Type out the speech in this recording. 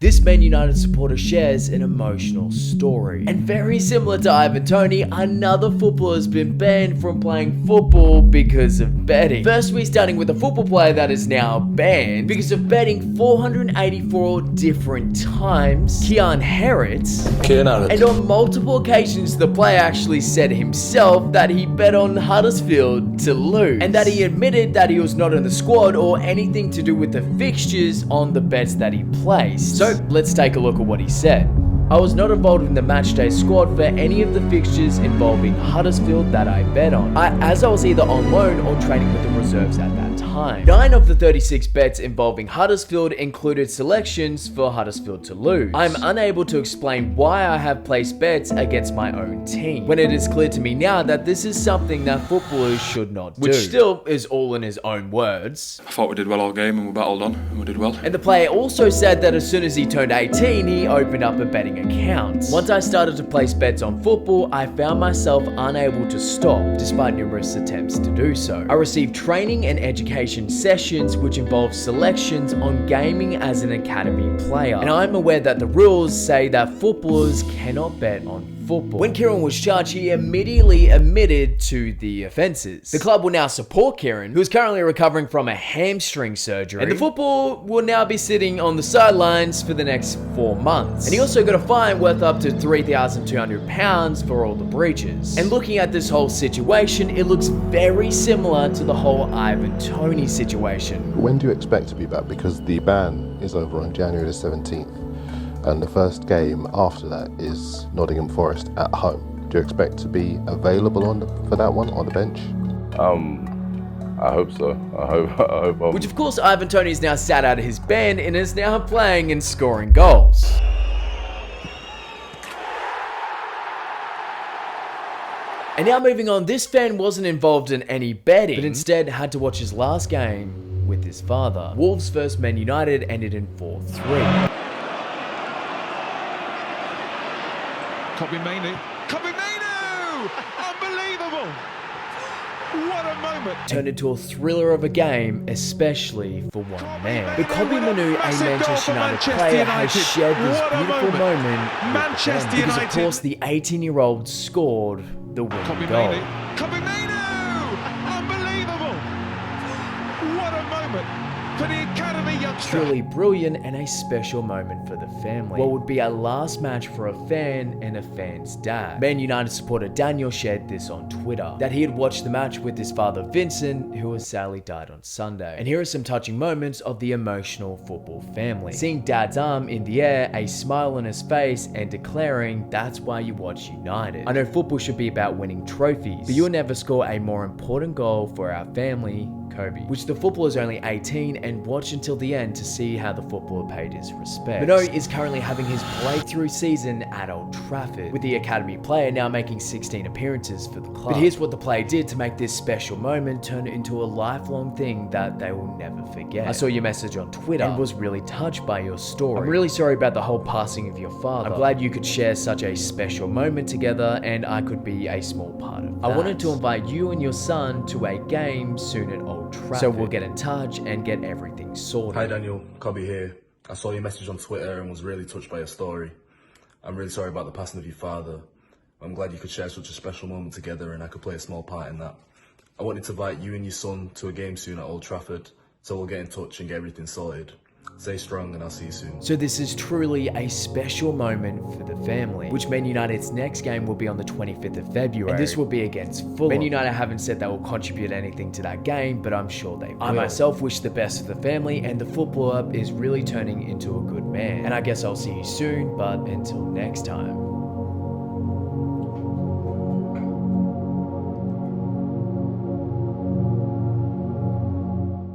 This Man United supporter shares an emotional story. And very similar to Ivan Toney, another footballer has been banned from playing football because of betting. First, we're starting with a football player that is now banned because of betting 484 different times, Kian Harratt. And on multiple occasions, the player actually said himself that he bet on Huddersfield to lose, and that he admitted that he was not in the squad or anything to do with the fixtures on the bets that he placed. So let's take a look at what he said. I was not involved in the matchday squad for any of the fixtures involving Huddersfield that I bet on, as I was either on loan or training with the reserves at that time. 9 of the 36 bets involving Huddersfield included selections for Huddersfield to lose. I'm unable to explain why I have placed bets against my own team, when it is clear to me now that this is something that footballers should not do. Which still is all in his own words. I thought we did well all game and we battled on and we did well. And the player also said that as soon as he turned 18, he opened up a betting account. Once I started to place bets on football, I found myself unable to stop, despite numerous attempts to do so. I received training and education sessions which involved selections on gaming as an academy player. And I'm aware that the rules say that footballers cannot bet on football. When Kieran was charged, he immediately admitted to the offences. The club will now support Kieran, who is currently recovering from a hamstring surgery, and the football will now be sitting on the sidelines for the next 4 months. And he also got a fine worth up to £3,200 for all the breaches. And looking at this whole situation, it looks very similar to the whole Ivan Toney situation. When do you expect to be back? Because the ban is over on January the 17th. And the first game after that is Nottingham Forest at home. Do you expect to be available for that one on the bench? I hope so. I hope. Which of course Ivan Toney is now sat out of his ban and is now playing and scoring goals. And now moving on, this fan wasn't involved in any betting, but instead had to watch his last game with his father. Wolves vs Man United ended in 4-3. Mainoo! Unbelievable! What a moment! Turned into a thriller of a game, especially for one man. But Mainoo, a Manchester United player, has shared this beautiful moment with because of course the 18-year-old scored the winning goal. Unbelievable! What a moment for the academy youngster! Truly brilliant and a special moment for the family. What would be a last match for a fan and a fan's dad. Man United supporter Daniel shared this on Twitter, that he had watched the match with his father Vincent, who has sadly died on Sunday. And here are some touching moments of the emotional football family. Seeing dad's arm in the air, a smile on his face, and declaring, "That's why you watch United. I know football should be about winning trophies, but you'll never score a more important goal for our family, Kobe." Which the footballer is only 18 and watched until the end to see how the footballer paid his respect. Mainoo is currently having his breakthrough season at Old Trafford, with the academy player now making 16 appearances for the club. But here's what the player did to make this special moment turn into a lifelong thing that they will never forget. I saw your message on Twitter and was really touched by your story. I'm really sorry about the whole passing of your father. I'm glad you could share such a special moment together and I could be a small part of that. I wanted to invite you and your son to a game soon at Old Trafford, so we'll get in touch and get everything sorted. Hi Daniel, Kobe here. I saw your message on Twitter and was really touched by your story. I'm really sorry about the passing of your father. I'm glad you could share such a special moment together and I could play a small part in that. I wanted to invite you and your son to a game soon at Old Trafford, so we'll get in touch and get everything sorted. Stay strong and I'll see you soon. So this is truly a special moment for the family, which Man United's next game will be on the 25th of February. And this will be against Fulham. Man United haven't said they will contribute anything to that game, but I'm sure they will. I myself wish the best for the family, and the footballer is really turning into a good man. And I guess I'll see you soon, but until next time.